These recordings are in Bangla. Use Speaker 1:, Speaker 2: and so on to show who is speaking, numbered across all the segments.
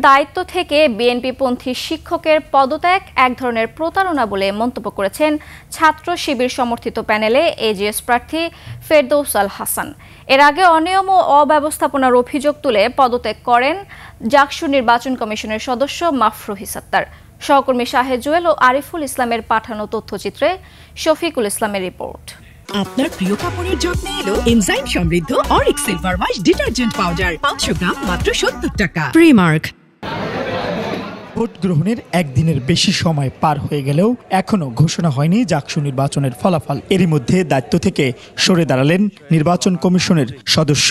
Speaker 1: দায়িত্ব থেকে বিএনপিপন্থী শিক্ষকের পদত্যাগ এক ধরনের প্রতারণা বলে মন্তব্য করেছেন ছাত্র শিবির সমর্থিত প্যানেলে এজিএস প্রার্থী ফেরদৌস আল হাসান। এর আগে অনিয়ম ও অব্যবস্থাপনার অভিযোগ তুলে পদত্যাগ করেন জাকসু নির্বাচন কমিশনের সদস্য মাফরুহি সাত্তার। সহকর্মী শাহেদ জুয়েল ও আরিফুল ইসলামের পাঠানো তথ্যচিত্রে শফিকুল ইসলামের রিপোর্ট।
Speaker 2: আপনার প্রিয় কাপড়ের যত্নে এলো এনজাইম সমৃদ্ধ Arik silver wash detergent powder 500 গ্রাম মাত্র 70 টাকা। প্রিমার্ক।
Speaker 3: ভোট গ্রহণের একদিনের বেশি সময় পার হয়ে গেলেও এখনো ঘোষণা হয়নি জাকসু নির্বাচনের ফলাফল। এরই মধ্যে দায়িত্ব থেকে সরে দাঁড়ালেন নির্বাচন কমিশনের সদস্য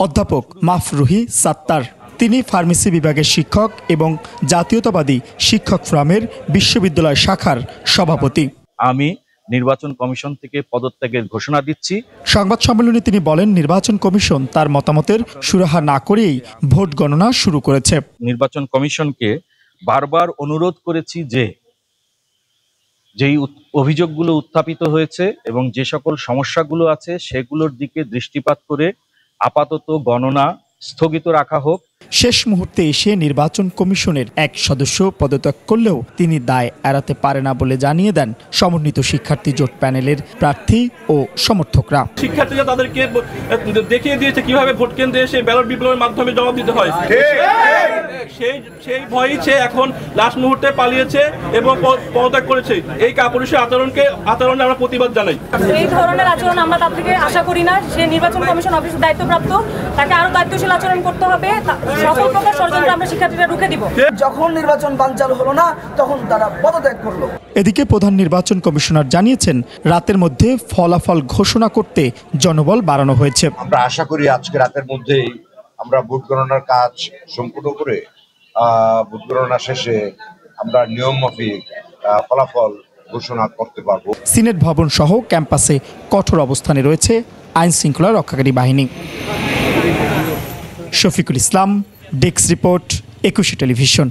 Speaker 3: অধ্যাপক মাফরুহি সাত্তার। তিনি ফার্মেসি বিভাগের শিক্ষক এবং জাতীয়তাবাদী শিক্ষক ফোরামের বিশ্ববিদ্যালয় শাখার সভাপতি।
Speaker 4: আমি নির্বাচন কমিশন থেকে পদত্যাগের ঘোষণা দিচ্ছি।
Speaker 3: সংবাদ সম্মেলনে তিনি বলেন, নির্বাচন কমিশন তার মতামতের সুরাহা না করেই ভোট গণনা শুরু করেছে।
Speaker 4: নির্বাচন কমিশনকে বারবার অনুরোধ করেছি যেই অভিযোগগুলো উত্থাপিত হয়েছে এবং যে সকল সমস্যাগুলো আছে সেগুলোর দিকে দৃষ্টিপাত করে আপাতত গণনা স্থগিত রাখা হোক।
Speaker 3: শেষ মুহূর্তে এসে নির্বাচন কমিশনের এক সদস্য পদত্যাগ করলেও তিনি দায় এড়াতে পারে না বলে জানিয়ে দেন সমন্বিত শিক্ষার্থী জোট প্যানেলের প্রার্থী ও সমর্থকরা।
Speaker 5: শিক্ষার্থীরা তাদেরকে দেখিয়ে দিয়েছে কিভাবে ভোট কেন্দ্রে এসে ব্যালট বিপ্লবের মাধ্যমে জবাব দিতে হয়। সেই ভয়ই সে এখন লাস্ট মুহূর্তে পালিয়েছে এবং পদত্যাগ করেছে। এই কাপুরুষের আচরণে আমরা প্রতিবাদ জানাই।
Speaker 6: এই ধরনের আচরণ আমরা তার থেকে আশা করি না। সে নির্বাচন কমিশন অফিসের দায়িত্বপ্রাপ্ত, তাকে আরো দায়িত্বশীল আচরণ করতে হবে। সকল প্রকার ষড়যন্ত্র আমরা শিক্ষার্থীরা রুখে দিব।
Speaker 7: যখন নির্বাচন বানচাল হলো না তখন তারা পদত্যাগ করলো।
Speaker 3: এদিকে প্রধান নির্বাচন কমিশনার জানিয়েছেন, রাতের মধ্যে ফলাফল ঘোষণা করতে জনবল বাড়ানো হয়েছে।
Speaker 8: আমরা আশা করি আজকে রাতের মধ্যেই আমরা ভোট গণনার কাজ সম্পূর্ণ করে ভোট গণনা শেষে আমরা নিয়ম মাফিক ফলাফল ঘোষণা করতে পারবো।
Speaker 3: সিনেট ভবন সহ ক্যাম্পাসে কঠোর অবস্থানে রয়েছে আইন শৃঙ্খলা রক্ষাকারী বাহিনী। Shafiqul Islam, desk report, 21 television.